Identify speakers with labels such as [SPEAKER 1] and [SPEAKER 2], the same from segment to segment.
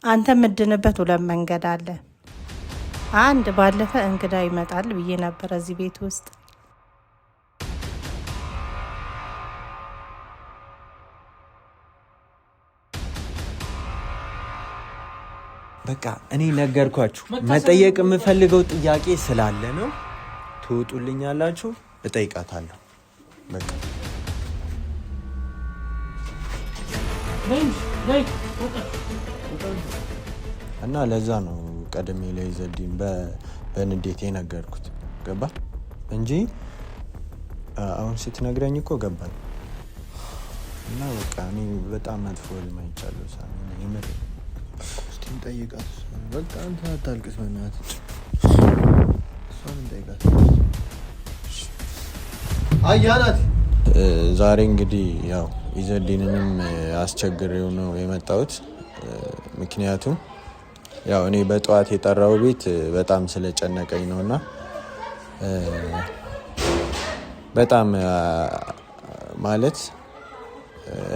[SPEAKER 1] አንተ ምድንበት ሁለት መንገድ አለ። አንድ ባለፈ እንግዳ ይመጣል ብዬ ነበር እዚህ ቤት ውስጥ
[SPEAKER 2] በቃ እኔ ነገርኳችሁ። መጠየቅ የምፈልገው ጥያቄ ስላለ ነው። ትወጡልኛላችሁ፣ እጠይቃታለሁ። በቃ እና ለዛ ነው ቀደም ላይ ዘዲን በንዴት የነገርኩት። ገባ እንጂ አሁን ስትነግረኝ እኮ ገባኝ። እና በቃ እኔ በጣም መጥፎ ህልም አይቻለሁ። ሳሚ ይመር እስቲን ጠይቃት። በቃ አንተ አታልቅስ በእናትህ። እሷን ጠይቃት። አያናት ዛሬ እንግዲህ ያው ኢዘዲንንም አስቸግሬው ነው የመጣሁት። ምክንያቱም ያው እኔ በጠዋት የጠራው ቤት በጣም ስለጨነቀኝ ነውና በጣም ማለት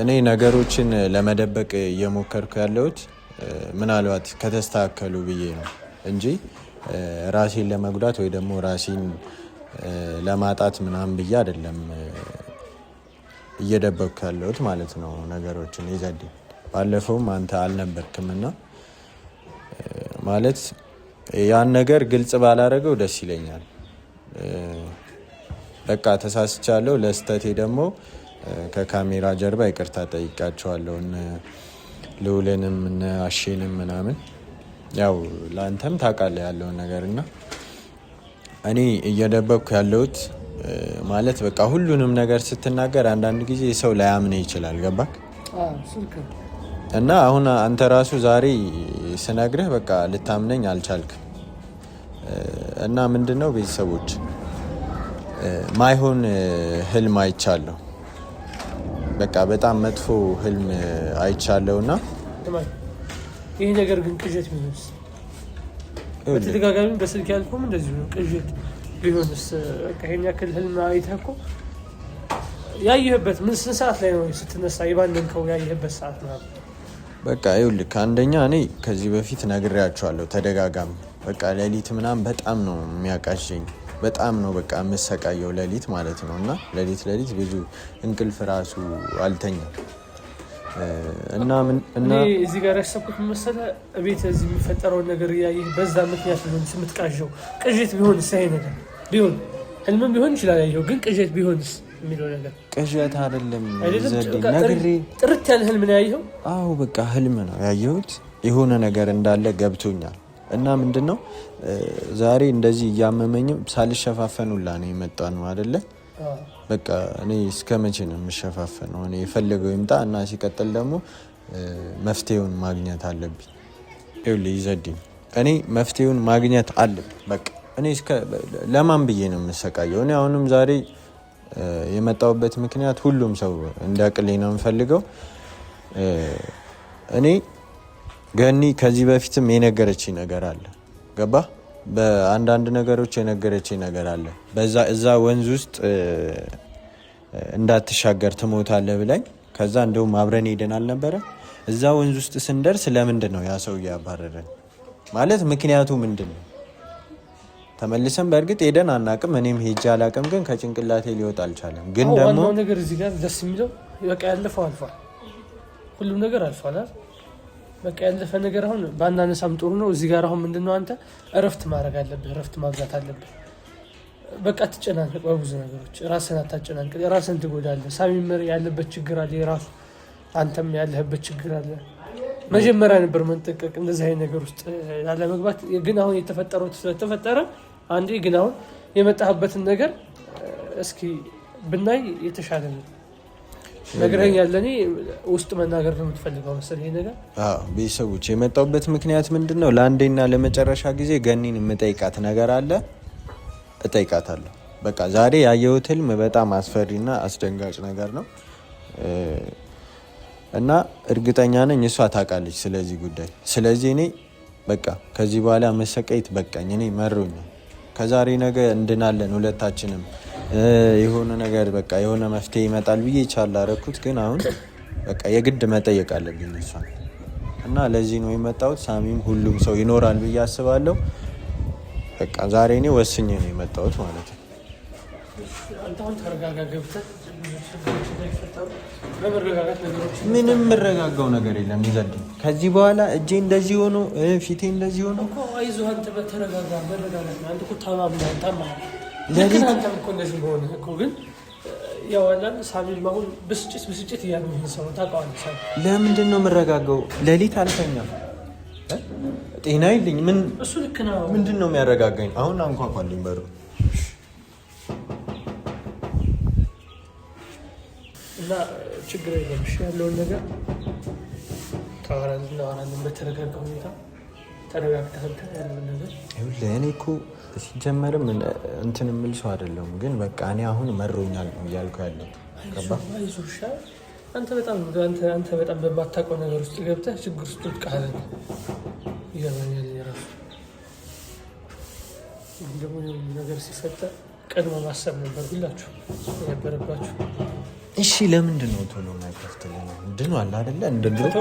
[SPEAKER 2] እኔ ነገሮችን ለመደበቅ እየሞከርኩ ያለሁት ምናልባት ከተስተካከሉ ብዬ ነው እንጂ ራሴን ለመጉዳት ወይ ደግሞ ራሴን ለማጣት ምናምን ብዬ አይደለም እየደበቅኩ ያለሁት ማለት ነው ነገሮችን። ይዘዲ ባለፈውም አንተ አልነበርክምና ማለት ያን ነገር ግልጽ ባላረገው ደስ ይለኛል። በቃ ተሳስቻለሁ። ለስተቴ ደግሞ ከካሜራ ጀርባ ይቅርታ ጠይቃቸዋለሁ። ልውልንም አሼንም ምናምን ያው ለአንተም ታውቃለህ ያለውን ነገርና እኔ እየደበቅኩ ያለሁት ማለት በቃ ሁሉንም ነገር ስትናገር አንዳንድ ጊዜ ሰው ላያምን ይችላል። ገባክ? እና አሁን አንተ ራሱ ዛሬ ስነግርህ በቃ ልታምነኝ አልቻልክም። እና ምንድነው ቤተሰቦች ማይሆን ህልም አይቻለሁ። በቃ በጣም መጥፎ ህልም አይቻለሁና
[SPEAKER 3] ይሄ ነገር ግን ቅዠት ቢሆንስ? በተደጋጋሚ በስልክ ያልኩም እንደዚህ ነው። ቅዠት ቢሆንስ? በቃ ይሄን ያክል ህልም አይተህ እኮ ያየህበት ምን ሰዓት ላይ ነው ስትነሳ የባንንከው ያየህበት ሰዓት ነው?
[SPEAKER 2] በቃ ይኸውልህ አንደኛ እኔ ከዚህ በፊት ነግሬያቸዋለሁ ተደጋጋሚ። በቃ ሌሊት ምናምን በጣም ነው የሚያቃዠኝ። በጣም ነው በቃ የምሰቃየው ሌሊት ማለት ነው። እና ሌሊት ብዙ እንቅልፍ ራሱ አልተኛም። እና
[SPEAKER 3] እዚህ ጋር ያሰብኩት መሰለህ ቤት እዚህ የሚፈጠረውን ነገር ያየህ በዛ ምክንያት ነው የምትቃዠው። ቅዠት ቢሆንስ? ይሄ ነገር ቢሆን ህልምም ቢሆን ይችላል ያየኸው፣ ግን ቅዠት ቢሆንስ የሚለው ነገር
[SPEAKER 2] ቅዠት አይደለም።
[SPEAKER 3] ጥርት ያለ ህልም ነው ያየኸው?
[SPEAKER 2] አዎ በቃ ህልም ነው ያየሁት። የሆነ ነገር እንዳለ ገብቶኛል። እና ምንድነው ዛሬ እንደዚህ እያመመኝም ሳልሸፋፈኑላ ነው የመጣ ነው አይደለ? በቃ እኔ እስከ መቼ ነው የምሸፋፈነው? እኔ የፈለገው ይምጣ። እና ሲቀጥል ደግሞ መፍትሄውን ማግኘት አለብኝ። ይኸውልህ ይዘዲኝ እኔ መፍትሄውን ማግኘት አለብኝ። በቃ እኔ ለማን ብዬ ነው የምሰቃየው? እኔ አሁንም ዛሬ የመጣሁበት ምክንያት ሁሉም ሰው እንዲያውቅልኝ ነው የምፈልገው። እኔ ገኒ ከዚህ በፊትም የነገረችኝ ነገር አለ። ገባ? በአንዳንድ ነገሮች የነገረችኝ ነገር አለ። እዛ ወንዝ ውስጥ እንዳትሻገር ትሞታለህ ብላኝ፣ ከዛ እንደውም አብረን ሄደን አልነበረ? እዛ ወንዝ ውስጥ ስንደርስ ለምንድን ነው ያ ሰው እያባረረን? ማለት ምክንያቱ ምንድን ነው? ተመልሰን በእርግጥ ሄደን አናቅም። እኔም ሄጄ አላቅም፣ ግን ከጭንቅላቴ ሊወጣ አልቻለም። ግን ደግሞ
[SPEAKER 3] ዋናው ነገር እዚህ ጋር ደስ የሚለው በቃ ያለፈው አልፏል። ሁሉም ነገር አልፏል። በቃ ያለፈ ነገር አሁን ባናነሳም ጥሩ ነው። እዚህ ጋር አሁን ምንድነው አንተ እረፍት ማድረግ አለብህ፣ እረፍት ማብዛት አለብህ። በቃ ትጨናነቅ በብዙ ነገሮች፣ ራስን አታጨናንቅ፣ ራስን ትጎዳለህ። ሳሚም ያለበት ችግር አለ የራሱ፣ አንተም ያለህበት ችግር አለ። መጀመሪያ ነበር መንጠቀቅ እንደዚህ አይነት ነገር ውስጥ ያለ መግባት። ግን አሁን የተፈጠረው ስለተፈጠረ አንዴ ግን አሁን የመጣህበትን ነገር እስኪ ብናይ የተሻለ ነው። ነገረኛ ያለኔ ውስጥ መናገር ነው የምትፈልገው መሰለኝ ይሄ ነገር።
[SPEAKER 2] ቤተሰቦች የመጣሁበት ምክንያት ምንድነው? ለአንዴና ለመጨረሻ ጊዜ ገኒን የምጠይቃት ነገር አለ፣ እጠይቃታለሁ። በቃ ዛሬ ያየሁት ህልም በጣም አስፈሪና አስደንጋጭ ነገር ነው እና እርግጠኛ ነኝ እሷ ታውቃለች ስለዚህ ጉዳይ። ስለዚህ እኔ በቃ ከዚህ በኋላ መሰቃየት በቃኝ። እኔ መሮኛል። ከዛሬ ነገ እንድናለን ሁለታችንም። የሆነ ነገር በቃ የሆነ መፍትሄ ይመጣል ብዬ ይቻል አደረኩት። ግን አሁን በቃ የግድ መጠየቅ አለብኝ እሷን እና ለዚህ ነው የመጣሁት። ሳሚም ሁሉም ሰው ይኖራል ብዬ አስባለሁ። በቃ ዛሬ እኔ ወስኜ ነው የመጣሁት ማለት ነው። ምንም የምረጋጋው ነገር የለም። ይዘድ ከዚህ በኋላ እጄ እንደዚህ ሆኖ ፊቴ እንደዚህ ሆኖ
[SPEAKER 3] አይዞህ አንተ በተረጋጋ መረጋጋት ነው። አንተ እኮ ታማምናለህ ግን ያው አላን ሳሚም አሁን ብስጭት እያለው ሰው ታውቀዋለህ።
[SPEAKER 2] ለምንድን ነው የምረጋጋው? ሌሊት አልተኛም፣ ጤና የለኝ። ምን
[SPEAKER 3] እሱ ልክ ነው።
[SPEAKER 2] ምንድን ነው የሚያረጋጋኝ? አሁን አንኳኳልኝ በሩ
[SPEAKER 3] እና ችግር የለም። እሺ ያለውን ነገር እናወራለን በተረጋጋ ሁኔታ ተረጋግተህ ያለውን ነገር።
[SPEAKER 2] እኔ እኮ ሲጀመርም እንትን የምል ሰው አይደለሁም፣ ግን በቃ እኔ አሁን መሮኛል ነው እያልኩ ያለው።
[SPEAKER 3] አይዞህ አንተ በጣም በማታውቀው ነገር ውስጥ ገብተህ ችግር ውስጥ ትወድቃለህ። ይገባኛል። የራሱ ደግሞ ነገር ሲፈጠር ቀድሞ ማሰብ ነበር ሁላችሁ የነበረባችሁ።
[SPEAKER 2] እሺ ለምንድን ነው ቶሎ የማይከፍትልኝ? ምንድን ነው አለ አይደለ እንደ ድሮ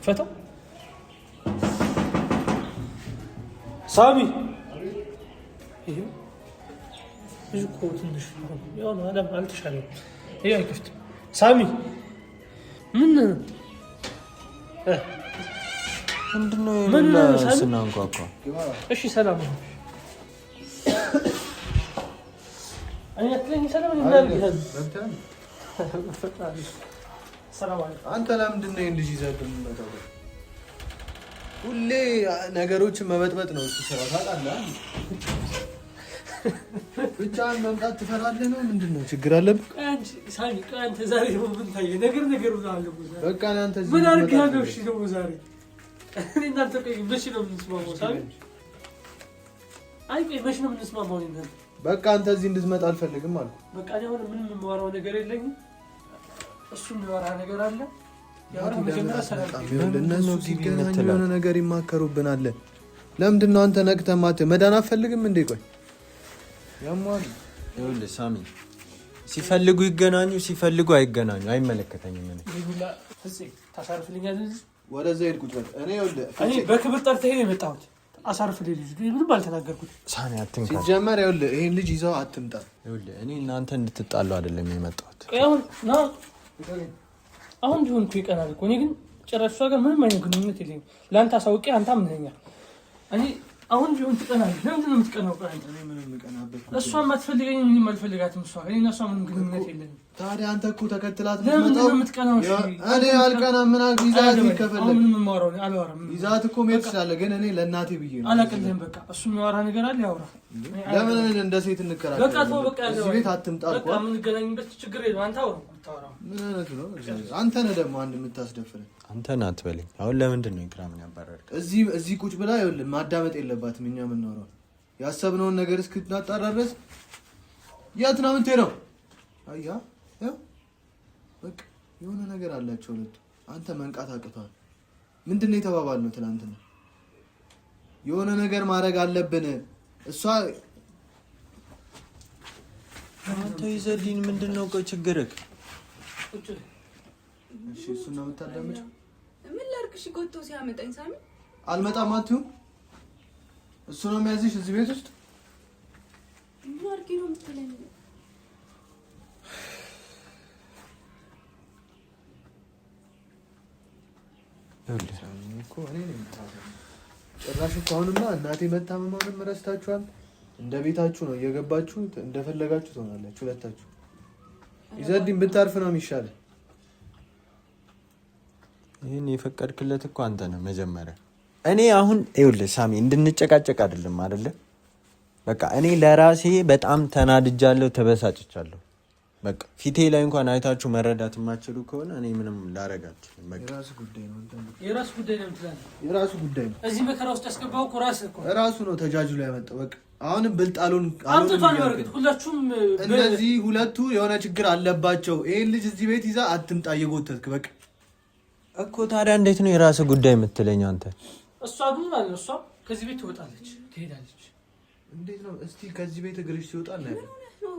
[SPEAKER 3] ፈታው ሳሚ ብዙ እኮ ትንሽ ያው ነው አለም አልተሻለም። ይሄ አይከፍትም። ሳሚ
[SPEAKER 2] ምንድነው ስናንኳኳ?
[SPEAKER 3] እሺ ሰላም ነው።
[SPEAKER 4] አንተ ለምንድን ነው ልጅ ይዘህ የምትመጣው? ሁሌ ነገሮችን መበጥበጥ ነው እሱ ስራ ታውቃለህ። ብቻህን መምጣት ትፈራለህ ነው? ምንድን ነው ችግር አለብህ?
[SPEAKER 3] አንተ ዛሬ ምን ታየህ? ነገር
[SPEAKER 4] በቃ አንተ
[SPEAKER 3] ምን አድርገህ? እሺ ደግሞ ዛሬ እናንተ ቆይ መቼ ነው የምንስማማው? ሳሚ አይ ቆይ መቼ ነው የምንስማማው?
[SPEAKER 4] በቃ አንተ እዚህ እንድትመጣ አልፈልግም አልኩ።
[SPEAKER 3] በቃ እኔ አሁን ምንም የማወራው ነገር የለኝም። እሱ የሚወራ ነገር አለ።
[SPEAKER 4] እነሱ ሲገናኙ የሆነ ነገር ይማከሩብናል። ለምንድን ነው አንተ ነቅተህ ማተህ መዳን አትፈልግም እንዴ? ቆይ ያሟል።
[SPEAKER 2] ይኸውልህ ሳሚ፣ ሲፈልጉ ይገናኙ፣ ሲፈልጉ አይገናኙ፣ አይመለከተኝም።
[SPEAKER 3] ታሳርፍልኛለህ?
[SPEAKER 4] ወደዛ ሄድ ቁጭ በል።
[SPEAKER 3] እኔ በክብር ጠርተህ ነው የመጣሁት። አሳርፍልኝ ልጅ፣ ምንም አልተናገርኩት።
[SPEAKER 2] ሳሚ አትንካ።
[SPEAKER 4] ሲጀመር ይኸውልህ ይሄን ልጅ ይዘው አትምጣ።
[SPEAKER 2] ይኸውልህ እኔ እናንተ እንድትጣሉ አይደለም የመጣሁት።
[SPEAKER 3] አሁን ቢሆን እኮ ይቀናል እኮ። እኔ ግን ጭራሽ እሷ ጋር ምንም አይነት ግንኙነት የለኝም። ለአንተ አሳውቄ አንተ አምነኸኛል። እኔ አሁን ቢሆን ትቀናለህ። ለምንድን ነው የምትቀናው? እሷም አትፈልገኝም፣ ምንም አልፈልጋትም። እሷ እኔና እሷ ምንም ግንኙነት የለንም።
[SPEAKER 4] ታዲያ አንተ እኮ ተከትላት
[SPEAKER 3] ለምንድን ነው የምትቀናው?
[SPEAKER 4] እኔ አልቀናም። ምን ይዛት ይከፈለኝ?
[SPEAKER 3] ምንም የማወራው አልወራም።
[SPEAKER 4] ይዛት እኮ መሄድ ትችላለህ፣ ግን እኔ ለእናቴ ብዬ ነው።
[SPEAKER 3] አላቅልህም። በቃ እሱ የሚያወራ ነገር አለ፣ ያውራ።
[SPEAKER 4] ለምን እንደ ሴት እንከራከራለን?
[SPEAKER 3] በቃ ተው፣ በቃ
[SPEAKER 4] እዚህ ቤት አትምጣ።
[SPEAKER 3] በቃ የምንገናኝበት ችግር የለም። አንተ አውራ።
[SPEAKER 4] ምን አይነቱ ነው? አንተ ነህ ደግሞ አንድ የምታስደፍረን።
[SPEAKER 2] አንተ ነህ አትበለኝ። አሁን ለምንድን ነው ኢክራምን ያባረርክ?
[SPEAKER 4] እዚህ ቁጭ ብላ ይኸውልህ ማዳመጥ የለባትም። እኛ የምናወራው ያሰብነውን ነገር እስክናጣራ ድረስ የት ነው የምትሄደው? አያ በቃ የሆነ ነገር አላቸው ሁለቱ። አንተ መንቃት አቅቷል። ምንድን ነው የተባባልነው ትናንትና? የሆነ ነገር ማድረግ አለብን። እሷ
[SPEAKER 2] አንተ ይዘልኝ ምንድን ነው ችግርህ?
[SPEAKER 4] እሺ እሱን ነው የምታዳምጪው?
[SPEAKER 5] ምን ላድርግሽ? ጎቶ ሲያመጣኝ ሳሚ
[SPEAKER 4] አልመጣም አትይው? እሱ ነው የሚያዝሽ እዚህ ቤት ውስጥ?
[SPEAKER 5] ምን አድርጊ ነው የምትለኝ?
[SPEAKER 4] ጭራሽ እኮ አሁንማ እናቴ መታመሟንም ረስታችኋል። እንደ ቤታችሁ ነው እየገባችሁ እንደፈለጋችሁ ትሆናላችሁ ሁለታችሁ። ይዘድኝ ብታርፍ ነው የሚሻለው።
[SPEAKER 2] ይህን የፈቀድክለት እኮ አንተ ነህ መጀመሪያ። እኔ አሁን ይኸውልህ ሳሚ እንድንጨቃጨቅ አይደለም አይደለ? በቃ እኔ ለራሴ በጣም ተናድጃለሁ፣ ተበሳጭቻለሁ። በቃ ፊቴ ላይ እንኳን አይታችሁ መረዳት የማትችሉ ከሆነ እኔ ምንም ላረግ አልችልም። በቃ
[SPEAKER 4] የራሱ ጉዳይ ነው።
[SPEAKER 3] የራሱ ጉዳይ ነው ትላለህ።
[SPEAKER 4] የራሱ ጉዳይ ነው።
[SPEAKER 3] እዚህ መከራ ውስጥ ያስገባው እኮ ራስህ እኮ
[SPEAKER 4] ራሱ ነው ተጃጅሎ ያመጣው። በቃ አሁንም ብልጣሉን
[SPEAKER 3] አምጥቷል። በርግጥ ሁላችሁም
[SPEAKER 4] እነዚህ ሁለቱ የሆነ ችግር አለባቸው። ይሄን ልጅ እዚህ ቤት ይዛ አትምጣ እየጎተትክ። በቃ
[SPEAKER 2] እኮ ታዲያ እንዴት ነው የራስህ ጉዳይ የምትለኝ አንተ?
[SPEAKER 3] እሷ ግን ማለት ነው እሷ ከዚህ ቤት ትወጣለች፣ ትሄዳለች።
[SPEAKER 4] እንዴት ነው እስቲ ከዚህ ቤት እግርሽ ሲወጣ ነው?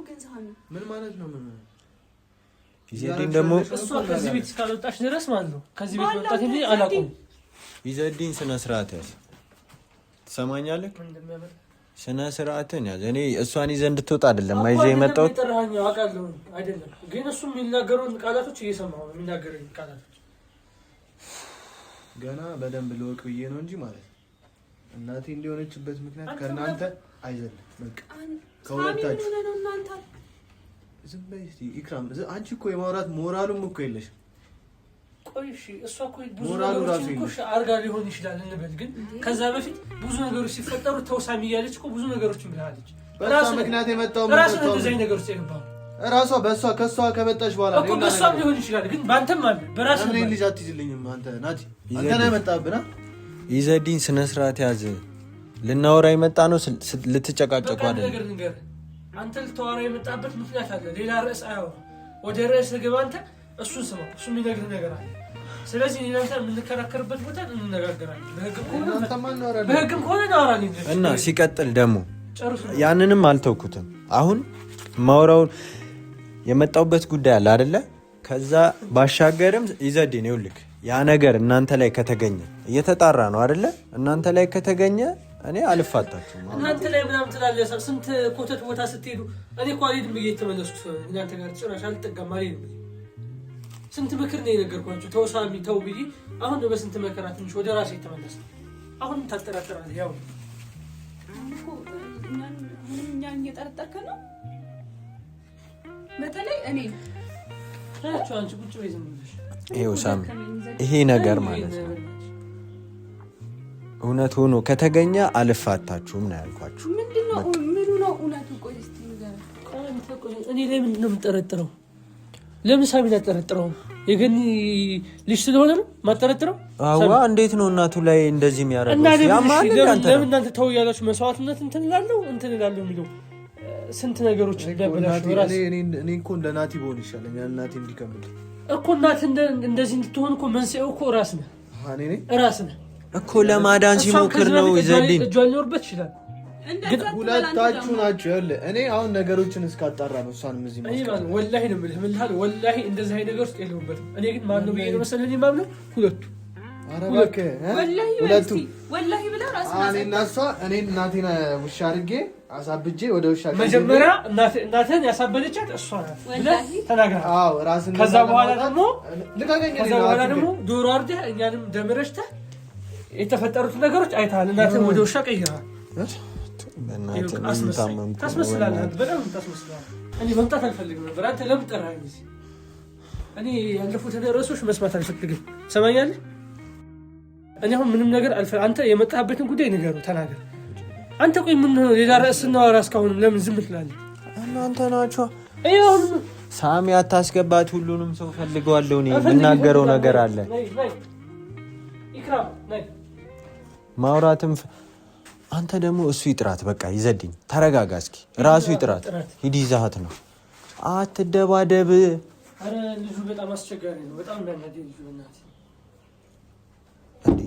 [SPEAKER 5] ግን ሳሚ
[SPEAKER 4] ምን ማለት ነው? ምን
[SPEAKER 2] ኢዘዲን ደግሞ
[SPEAKER 3] እሷ ከዚህ ቤት እስካልወጣች ድረስ ማለት ነው ከዚህ ቤት ወጣት እንጂ አላውቅም።
[SPEAKER 2] ኢዘዲን ስነ ስርዓት ያዝ፣ ትሰማኛለህ? ስነ ስርዓትን ያዝ። እኔ እሷን ይዘህ እንድትወጣ አይደለም አይዤ የመጣሁት።
[SPEAKER 3] አውቃለሁ አይደለም ግን እሱ የሚናገረውን ቃላቶች እየሰማሁ ነው። የሚናገረውን ቃላቶች
[SPEAKER 4] ገና በደንብ ልወቅ ብዬ ነው እንጂ ማለት እናቴ እንዲሆነችበት ምክንያት ከእናንተ አይደለም። በቃ ከሁለታችሁ
[SPEAKER 5] ነው እናንተ
[SPEAKER 4] ዝም በይ እስቲ ኢክራም። አንቺ እኮ የማውራት ሞራሉም እኮ የለሽም።
[SPEAKER 3] ቆይ እሺ እሷ እኮ ብዙ ነገሮች እኮ አርጋ ሊሆን ይችላል እንበል፣ ግን ከዛ በፊት ብዙ ነገሮች ሲፈጠሩ ተውሳሚ እያለች እኮ ብዙ ነገሮች ብላለች።
[SPEAKER 4] በራሷ ምክንያት የመጣው
[SPEAKER 3] ራሷ እንደዚህ ነገሮች የገባው
[SPEAKER 4] ራሷ በሷ ከሷ ከመጣች በኋላ
[SPEAKER 3] እኮ በሷም ሊሆን ይችላል፣ ግን ባንተም አለ በራሷ
[SPEAKER 4] እኔ ልጅ አትይዝልኝም። አንተ ናቲ አንተ ነህ የመጣብና
[SPEAKER 2] ኢዘዲን ስነ ስርዓት ያዝ። ልናወራ የመጣ ነው፣ ልትጨቃጨቁ አይደለም።
[SPEAKER 3] አንተ ልታወራ የመጣበት ምክንያት አለ። ሌላ ርዕስ አያወራ። ወደ ርዕስ ግባ አንተ። እሱን ስማ፣ እሱ የሚነግርህ ነገር አለ። ስለዚህ እናንተ የምንከራከርበት ቦታ እንነጋገራለን። በህግም ከሆነ እናወራለን።
[SPEAKER 2] እና ሲቀጥል ደግሞ ያንንም አልተውኩትም። አሁን ማውራውን የመጣውበት ጉዳይ አለ አይደለ? ከዛ ባሻገርም ኢዘዲን ይኸውልህ ያ ነገር እናንተ ላይ ከተገኘ እየተጣራ ነው አይደለ? እናንተ ላይ ከተገኘ እኔ አልፋታችሁም።
[SPEAKER 3] እናንተ ላይ ምናምን ትላለህ። ስንት ኮተት ቦታ ስትሄዱ እኔ እኮ አልሄድም ብዬ የተመለስኩት እናንተ ጋር ጭራሽ አልጠጋም አልሄድም። ስንት ምክር ነው የነገርኳችሁ ተው ሳሚ ተው ብዬ። አሁን በስንት መከራ ትንሽ ወደ ራሴ የተመለስኩ። አሁን ታጠራጥራለህ። ያው
[SPEAKER 5] እኛን እየጠረጠርከን ነው። በተለይ እኔ
[SPEAKER 3] ታያችሁ አንቺ ቁጭ በይ ዝም ብለሽ።
[SPEAKER 2] ይኸው ሳሚ ይሄ ነገር ማለት ነው እውነት ሆኖ ከተገኘ አልፋታችሁም ነው ያልኳችሁ።
[SPEAKER 5] ምንድነው ምኑ ነው እውነቱ? ቆይ እስቲ ንገረኝ።
[SPEAKER 3] እኔ ላይ ምንድነው የምጠረጥረው? ለምን ሳሚን አጠረጥረው? የገኒ ልጅ ስለሆነ ነው ማጠረጥረው?
[SPEAKER 2] አዋ እንዴት ነው እናቱ ላይ እንደዚህ የሚያደርገው?
[SPEAKER 3] ለምን እናንተ ተው ያላችሁ መስዋዕትነት እንትን እላለሁ የሚለው ስንት ነገሮች ያበላሹ።
[SPEAKER 4] እኔ እኮ እንደ ናቲ ብሆን ይሻለኛል። እናቴ እንዲከምል
[SPEAKER 3] እኮ እናት እንደዚህ እንድትሆን እኮ መንስኤው እኮ ራስ ነህ
[SPEAKER 2] እኮ ለማዳን ሲሞክር ነው ኢዘዲን።
[SPEAKER 3] እጇ ሊኖርበት ይችላል፣
[SPEAKER 4] ግን ሁለታችሁ ናችሁ። ይኸውልህ እኔ አሁን ነገሮችን እስካጣራ ነው እሷንም እዚህ
[SPEAKER 3] ማለት ወላሂ ነው የምልህ። ምን ልሃል ወላሂ እንደዚህ አይነት ነገር ውስጥ የለሁበትም። እኔ ግን ማን ነው ብዬ ነው መሰለህ እኔ የማምነው ሁለቱ።
[SPEAKER 4] ኧረ እባክህ
[SPEAKER 5] ሁለቱ ወላሂ ብለህ ራስህ
[SPEAKER 4] እኔና እሷ እኔ እናቴን ውሻ አድርጌ አሳብጄ ወደ ውሻ
[SPEAKER 3] መጀመሪያ እናትህን ያሳበደቻት እሷ ናት ብለህ ተናግረሃል።
[SPEAKER 4] አዎ ራስን።
[SPEAKER 3] ከዛ በኋላ ደግሞ ዶሮ አርደህ እኛንም ደምረሽተህ የተፈጠሩት ነገሮች አይተሃል። እናትህን ወደ ውሻ ቀይረሃል። ታስመስላለህ፣ በጣም ታስመስላለህ። እኔ መምጣት አልፈልግም ነበር። አንተ ለምን ጠራኸኝ? እኔ ያለፉትን ርዕሶች መስማት አልፈልግም። ሰማኛለህ? እኔ አሁን ምንም ነገር አንተ የመጣህበትን ጉዳይ ንገረው፣ ተናገር። አንተ ቆይ ምን ነው ሌላ ርዕስ እናወራ? እስካሁንም ለምን ዝም ትላለህ?
[SPEAKER 2] እናንተ ናችሁ። ሳሚ አታስገባት። ሁሉንም ሰው ፈልገዋለሁ። እኔ የምናገረው ነገር አለ። ማውራትም አንተ ደግሞ እሱ ይጥራት። በቃ ኢዘዲን ተረጋጋ እስኪ። ራሱ ይጥራት። ሂድ ይዛት ነው። አትደባደብ።
[SPEAKER 3] አረ ልጁ በጣም አስቸጋሪ ነው። በጣም እንዳናደ ልጁ እናት።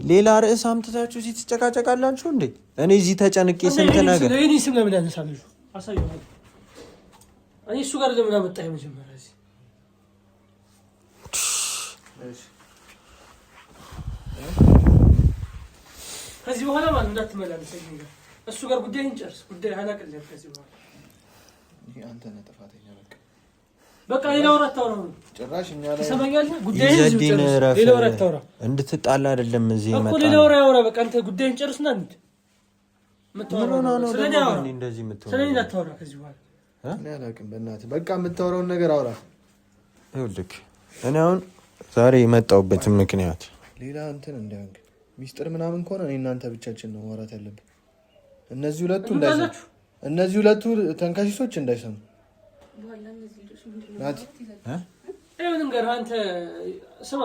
[SPEAKER 2] ሌላ ርዕስ አምጥታችሁ እዚህ ትጨቃጨቃላችሁ እንዴ? እኔ እዚህ ተጨንቄ ስንት ነገር
[SPEAKER 3] እኔ ስም ለምን ያነሳል ልጁ? አሳየው። እኔ እሱ ጋር ለምን አመጣህ መጀመሪያ እዚህ? ከዚህ በኋላ ማለት እንዳትመላለሰኝ ነገር እሱ ጋር ጉዳይን ጨርስ። ጉዳይ አላቀለም። ከዚህ በኋላ
[SPEAKER 4] አንተ ነህ ጥፋተኛ።
[SPEAKER 3] በቃ ሌላ ወራት ታውራ ነው
[SPEAKER 4] ጭራሽ እኛ ላይ
[SPEAKER 3] ተሰማኛለህ። ጉዳይን ጨርስ። ሌላ ወራት ታውራ
[SPEAKER 2] እንድትጣላ አይደለም እዚህ መጣ
[SPEAKER 3] እኮ ሌላ ወራት ያወራ። በቃ አንተ ጉዳይን ጨርስና እንዴ
[SPEAKER 2] ስለኔ
[SPEAKER 3] አታውራ ከዚህ በኋላ።
[SPEAKER 4] እኔ አላውቅም። በእናትህ በቃ የምታወራውን ነገር አውራ።
[SPEAKER 2] ይኸውልህ እኔ አሁን ዛሬ የመጣሁበትን ምክንያት
[SPEAKER 4] ሌላ እንትን እንዳይሆን ሚስጥር ምናምን ከሆነ እኔ እናንተ ብቻችን ነው ማውራት ያለብን። እነዚህ ሁለቱ ተንከሲሶች እንዳይሰሙ ናቲ
[SPEAKER 3] አይሆንም ጋር አንተ ስማ፣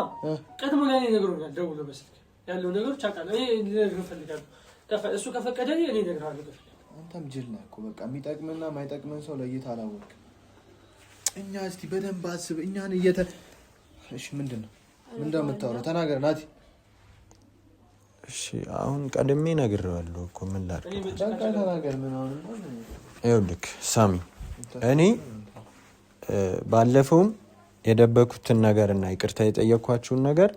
[SPEAKER 3] ቀድሞ ለኔ ነግሮኛል። ደውሎ በስልክ ያለው ነገሮች አውቃለሁ። እኔ ልነግርህ እፈልጋለሁ። እሱ ከፈቀደልኝ እኔ እነግርሃለሁ።
[SPEAKER 4] አንተም ጅል ነህ እኮ በቃ የሚጠቅምና የማይጠቅምን ሰው ለይተህ አላወቅም። እኛ እስቲ በደንብ አስብ። እኛን እሺ ምንድን ነው የምታወራው? ተናገር ናቲ።
[SPEAKER 2] እሺ አሁን ቀድሜ ነግሬዋለሁ እኮ ምን ላድርግ?
[SPEAKER 4] በቃ ተናገር። ምን አሁን
[SPEAKER 2] ይኸውልህ ሳሚ፣ እኔ ባለፈውም የደበኩትን ነገር እና ይቅርታ የጠየኳችሁን ነገር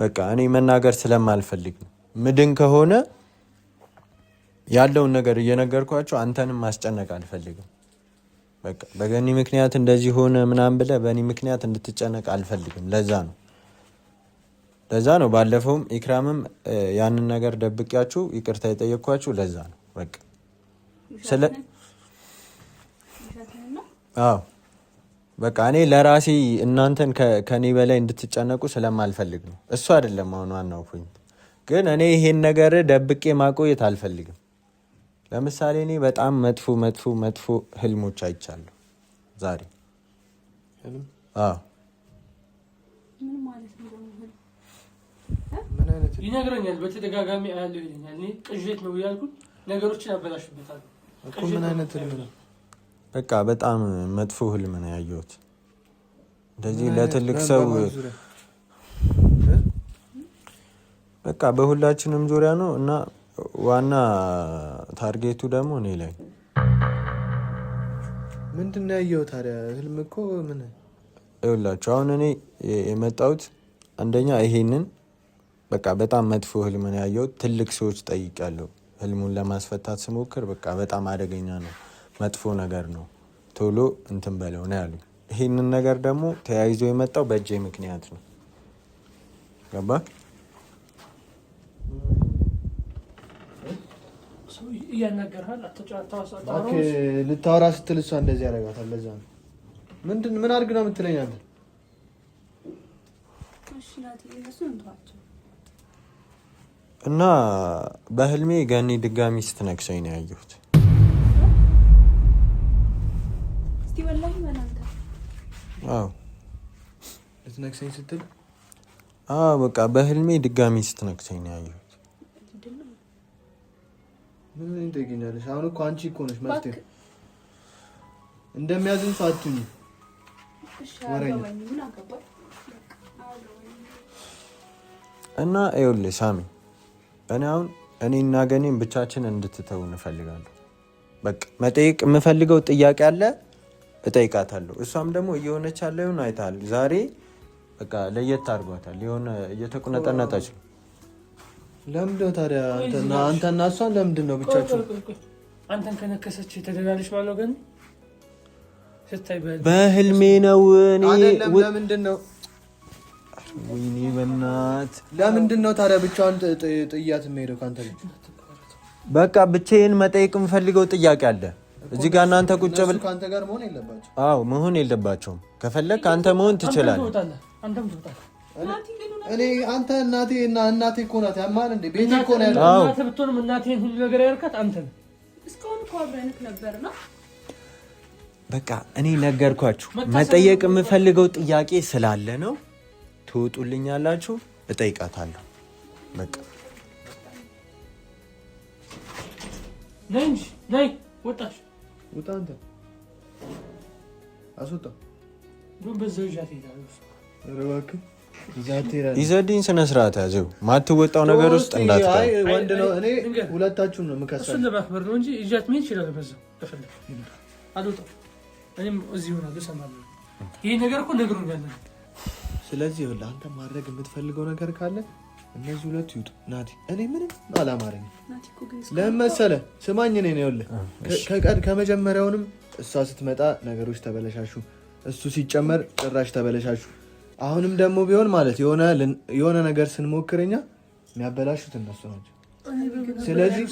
[SPEAKER 2] በቃ እኔ መናገር ስለማልፈልግ ነው። ምድን ከሆነ ያለውን ነገር እየነገርኳችሁ አንተንም ማስጨነቅ አልፈልግም። በቃ በገኒ ምክንያት እንደዚህ ሆነ ምናምን ብለህ በእኔ ምክንያት እንድትጨነቅ አልፈልግም። ለዛ ነው ባለፈውም ኢክራምም ያንን ነገር ደብቂያችሁ ይቅርታ የጠየኳችሁ ለዛ ነው። በቃ አዎ በቃ እኔ ለራሴ እናንተን ከኔ በላይ እንድትጨነቁ ስለማልፈልግ ነው። እሱ አይደለም አሁን ዋናው ፖይንት። ግን እኔ ይሄን ነገር ደብቄ ማቆየት አልፈልግም። ለምሳሌ እኔ በጣም መጥፎ ህልሞች አይቻለሁ ዛሬ። አዎ
[SPEAKER 3] ይነግረኛል በተደጋጋሚ አያለሁ ይለኛል። እኔ ቅዠት ነው ያልኩት ነገሮችን አበላሽበታለሁ
[SPEAKER 4] እኮ። ምን አይነት ህልም ነው?
[SPEAKER 2] በቃ በጣም መጥፎ ህልም ነው ያየሁት። እንደዚህ ለትልቅ ሰው በቃ በሁላችንም ዙሪያ ነው እና ዋና ታርጌቱ ደግሞ እኔ ላይ።
[SPEAKER 4] ምንድን ነው ያየው ታዲያ? ህልም እኮ ምን
[SPEAKER 2] ይኸውላችሁ፣ አሁን እኔ የመጣሁት አንደኛ ይሄንን በቃ በጣም መጥፎ ህልም ነው ያየሁት። ትልቅ ሰዎች ጠይቄያለሁ። ህልሙን ለማስፈታት ስሞክር በቃ በጣም አደገኛ ነው፣ መጥፎ ነገር ነው፣ ቶሎ እንትን በለው ነው ያሉኝ። ይሄንን ነገር ደግሞ ተያይዞ የመጣው በእጄ ምክንያት ነው። ገባ?
[SPEAKER 4] ልታወራ ስትል እሷ እንደዚህ ያደርጋታል። ለዛ ነው ምን አድርግ ነው የምትለኝ አንተ?
[SPEAKER 2] እና በህልሜ ገኒ ድጋሚ ስትነክሰኝ ነው ያየሁት። አዎ
[SPEAKER 4] ልትነክሰኝ ስትል?
[SPEAKER 2] አዎ በቃ በህልሜ ድጋሚ ስትነክሰኝ ነው ያየሁት።
[SPEAKER 4] ምን እንደገኛለሽ? አሁን እኮ አንቺ እኮ ነሽ መፍትሄ። እንደሚያዝን ሰው አትሁኝ።
[SPEAKER 2] እና ይኸውልህ ሳሚ፣ እኔ አሁን እኔና ገኔን ብቻችን እንድትተው እንፈልጋለሁ። በቃ መጠየቅ የምፈልገው ጥያቄ አለ፣ እጠይቃታለሁ። እሷም ደግሞ እየሆነች ያለውን አይተሃል። ዛሬ በቃ ለየት አድርጓታል። የሆነ እየተቁነጠነጠች ነው።
[SPEAKER 4] ለምንድን ነው ታዲያ አንተና እሷን ለምንድን ነው ብቻችሁ?
[SPEAKER 3] አንተን ከነከሰች ተደላለች ማለት ግን ስታይ
[SPEAKER 2] በህልሜ ነው። እኔ
[SPEAKER 4] ለምንድን ነው
[SPEAKER 2] ወይኔ በእናት
[SPEAKER 4] ለምንድን ነው ታዲያ ብቻዋን ጥያት የምሄደው ካንተ ልጅ?
[SPEAKER 2] በቃ ብቻዬን መጠየቅ የምፈልገው ጥያቄ አለ እዚህ ጋር። እናንተ ቁጭ ብለህ
[SPEAKER 4] ካንተ ጋር መሆን የለባቸው።
[SPEAKER 2] አዎ መሆን የለባቸውም። ከፈለክ አንተ መሆን ትችላለህ።
[SPEAKER 3] አንተም ትወጣለህ።
[SPEAKER 4] እኔ አንተ እናቴ እኮ ናት። ያማል እንዴ? ቤቴ እኮ ነው ያለው።
[SPEAKER 3] እናቴ ብትሆንም እናቴን ሁሉ ነገር ያርካት አንተ ነህ።
[SPEAKER 5] እስካሁን እኮ አብረንክ ነበርና
[SPEAKER 2] በቃ እኔ ነገርኳችሁ። መጠየቅ የምፈልገው ጥያቄ ስላለ ነው። ትወጡልኛላችሁ፣ እጠይቃታለሁ። በቃ
[SPEAKER 3] ነይ እንጂ ነይ። ወጣሽ
[SPEAKER 4] ውጣ። አንተ አስወጣ።
[SPEAKER 3] በዛው ይዣት ሄዳለሁ።
[SPEAKER 4] እባክህ
[SPEAKER 2] ይዘድኝ ስነ ስርዓት ያዘው። ማትወጣው ነገር ውስጥ እንዳትገባ።
[SPEAKER 4] ወንድ ነው። እኔ ሁለታችሁን ነው የምከሳው።
[SPEAKER 3] እሱን ለማክበር ነው እንጂ ይዣት መሄድ ይችላል። በዛው ከፈለክ አልወጣም። እኔም እዚህ ሆናለሁ፣ እሰማለሁ። ይሄ ነገር እኮ ነግሮኛል።
[SPEAKER 4] ስለዚህ ይኸውልህ አንተ ማድረግ የምትፈልገው ነገር ካለ እነዚህ ሁለቱ ይውጡ። ናቲ እኔ ምንም አላማረኝም። ለምን መሰለህ? ስማኝ፣ እኔ ነው ይኸውልህ ከመጀመሪያውንም እሷ ስትመጣ ነገሮች ተበለሻሹ፣ እሱ ሲጨመር ጭራሽ ተበለሻሹ። አሁንም ደግሞ ቢሆን ማለት የሆነ ነገር ስንሞክረኛ የሚያበላሹት እነሱ ናቸው። ስለዚህ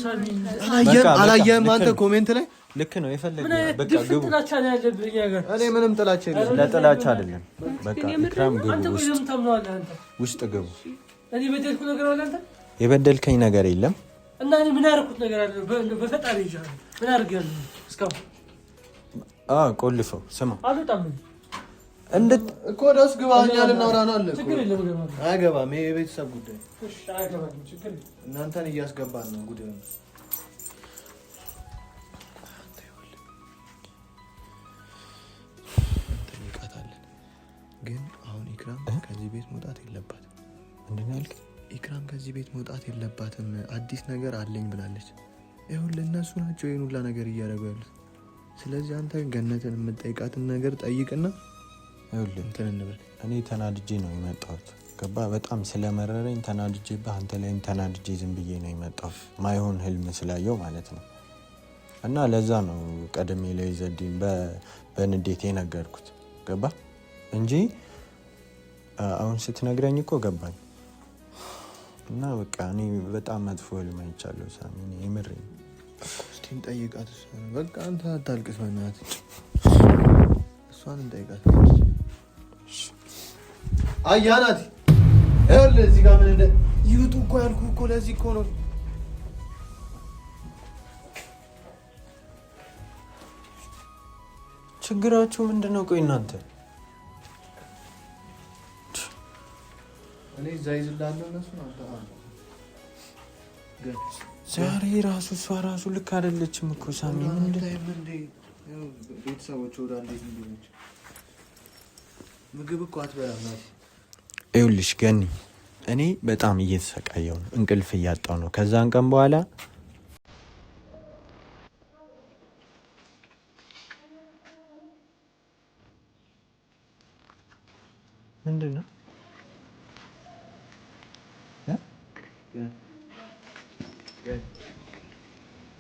[SPEAKER 4] አላየህም አንተ ኮሜንት ላይ
[SPEAKER 2] ልክ ነው የፈለገው። በቃ ግቡ።
[SPEAKER 3] ጥላቻ ነው ያለብኝ ነገር።
[SPEAKER 4] እኔ ምንም ጥላቻ የለም።
[SPEAKER 2] ለጥላቻ አይደለም። በቃ ኢክራም ግቡ፣ ውስጥ ግቡ።
[SPEAKER 3] እኔ በደልኩ ነገር አለ አንተ?
[SPEAKER 2] የበደልከኝ ነገር የለም።
[SPEAKER 3] እና እኔ ምን ያደረኩት ነገር አለ? በፈጣሪ ይሻላል። ምን አድርጌያለሁ እስካሁን?
[SPEAKER 2] ቆልፈው ስማ፣
[SPEAKER 3] አልወጣም
[SPEAKER 4] እኮ ደስ ግባ። እኛ ልናወራ ነው አለ።
[SPEAKER 3] ችግር የለም።
[SPEAKER 4] አያገባም። ይሄ የቤተሰብ ጉዳይ።
[SPEAKER 3] እሺ አያገባም። ችግር የለም።
[SPEAKER 4] እናንተን እያስገባን ነው ጉዳዩ። እንጠይቃታለን። ግን አሁን ኢክራም ከዚህ ቤት መውጣት የለባትም።
[SPEAKER 2] ምንድን ያልክ?
[SPEAKER 4] ኢክራም ከዚህ ቤት መውጣት የለባትም። አዲስ ነገር አለኝ ብላለች። ይኸውልህ እነሱ ናቸው ይሄን ሁላ ነገር እያደረጉ ያሉት። ስለዚህ አንተ ገነትን የምትጠይቃትን ነገር ጠይቅና
[SPEAKER 2] እኔ ተናድጄ ነው የመጣሁት። ገባ? በጣም ስለመረረኝ ተናድጄብህ አንተ ላይም ተናድጄ ዝም ብዬ ነው የመጣሁት። ማይሆን ህልም ስላየው ማለት ነው። እና ለዛ ነው ቀደሜ ላይ ዘዴን በንዴት የነገርኩት። ገባ? እንጂ አሁን ስትነግረኝ እኮ ገባኝ። እና በቃ እኔ በጣም መጥፎ ህልም አይቻለሁ ሳሚ። የምሬን
[SPEAKER 4] እስቲ እንጠይቃት። በቃ አንተ አታልቅስ በእናትህ። እሷን እንጠይቃት። አያናት ይኸውልህ እዚህ ጋር ምን ይውጡ እኮ ያልኩህ እኮ ለዚህ እኮ ነው።
[SPEAKER 2] ችግራችሁ ምንድን ነው? ቆይ እናንተ
[SPEAKER 4] እኔ እዛ ይዝላለሁ እነሱ
[SPEAKER 2] ዛሬ ራሱ እሷ ራሱ ልክ አይደለችም እኮ ሳሚ።
[SPEAKER 4] ቤተሰቦች ወደ እንዴት እንዲሆነች ምግብ እኮ አትበላም ናት።
[SPEAKER 2] ይኸውልሽ ገኒ፣ እኔ በጣም እየተሰቃየሁ ነው፣ እንቅልፍ እያጣሁ ነው። ከዛን ቀን በኋላ ምንድን ነው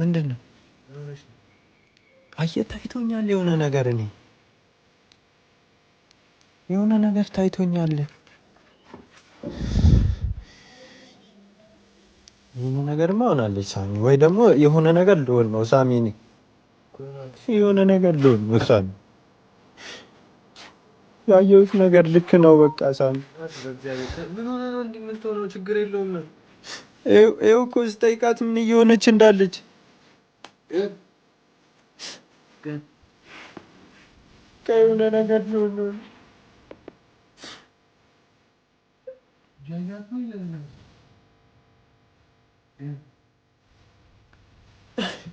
[SPEAKER 2] ምንድን ነው? አየህ ታይቶኛል የሆነ ነገር፣ እኔ የሆነ ነገር ታይቶኛል። የሆነ ነገርማ ሆናለች ሳሚ፣ ወይ ደግሞ የሆነ ነገር ልሆን ነው ሳሚ። እኔ የሆነ ነገር ልሆን ነው ሳሚ። ያየሁት ነገር ልክ ነው በቃ ሳሚ።
[SPEAKER 4] ምን ሆነ ነው እንዲህ የምትሆነው? ችግር የለውም።
[SPEAKER 2] ይኸው እኮ ስጠይቃት ምን እየሆነች እንዳለች የሆነ ነገር ልሆን ነው።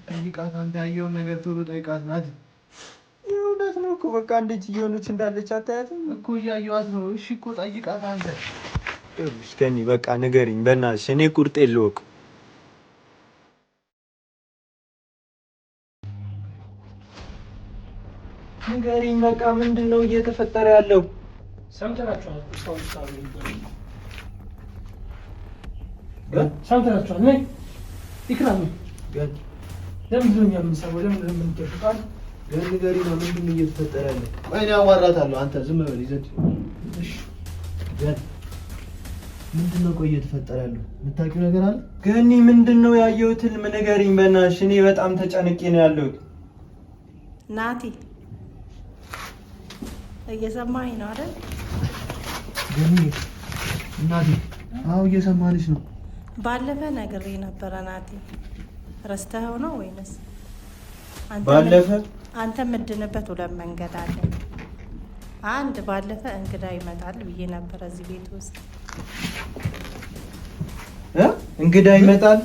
[SPEAKER 4] ጠይቃት አንተ ያየውን ነገር ቶሎ ጠይቃት ናት።
[SPEAKER 2] እውነት ነው እኮ በቃ እንዴት እየሆነች እንዳለች አታያትም
[SPEAKER 4] እኮ? እያየኋት ነው። እሺ እኮ ጠይቃት አንተ።
[SPEAKER 2] ገኒ በቃ ንገሪኝ በእናትሽ፣ እኔ ቁርጥ የለውቅ። ንገሪኝ በቃ ምንድን ነው እየተፈጠረ ያለው?
[SPEAKER 3] ሰምተናችኋል። ሰምተናችኋል። ነይ ኢክራም፣ ለምንድን ነው የምንሰማው? ለምንድን ነው የምንጠብቀው?
[SPEAKER 4] ንገሪኝ ነው ምንድን ነው እየተፈጠረ ያለው? ቆይ እኔ አዋራታለሁ። አንተ ዝም በል ይዘድ። እሺ ምንድን ነው ቆይ እየተፈጠረ ያለው? የምታውቂው ነገር አለ?
[SPEAKER 2] ገኒ ምንድን ነው ያየሁት ህልም? ንገሪኝ በእናትሽ፣ እኔ በጣም ተጨንቄ ነው ያለሁት።
[SPEAKER 1] ናቲ እየሰማኝ ነው አይደል?
[SPEAKER 4] ገኒ እናቴ። አዎ እየሰማንሽ ነው።
[SPEAKER 1] ባለፈ ነግሬ ነበረ ናቲ። ረስተኸው ነው ወይንስ?
[SPEAKER 2] ባለፈ
[SPEAKER 1] አንተ የምድንበት ሁለት መንገድ አለ። አንድ ባለፈ እንግዳ ይመጣል ብዬ ነበር እዚህ ቤት ውስጥ።
[SPEAKER 2] እንግዳ ይመጣል?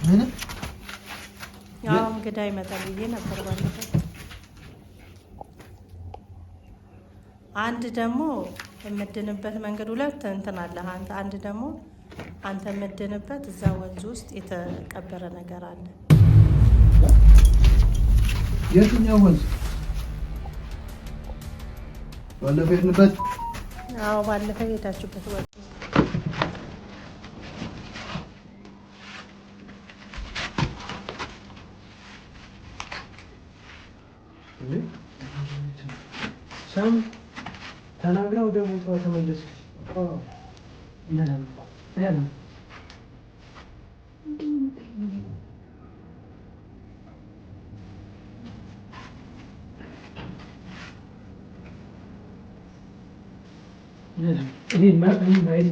[SPEAKER 4] ምን?
[SPEAKER 1] ያው እንግዳ ይመጣል ብዬ ነበር ባለፈ። አንድ ደግሞ የምድንበት መንገድ ሁለት እንትን አለ። አንድ ደግሞ አንተ የምድንበት እዛ ወንዝ ውስጥ የተቀበረ ነገር አለ።
[SPEAKER 4] የትኛው ወንዝ? ባለፈ ሄድንበት?
[SPEAKER 1] አዎ ባለፈ ሄዳችሁበት ወንዝ።
[SPEAKER 2] ሳም ተናግራ ወደ ቦታዋ ተመለሰች።
[SPEAKER 3] ይሄ ማየት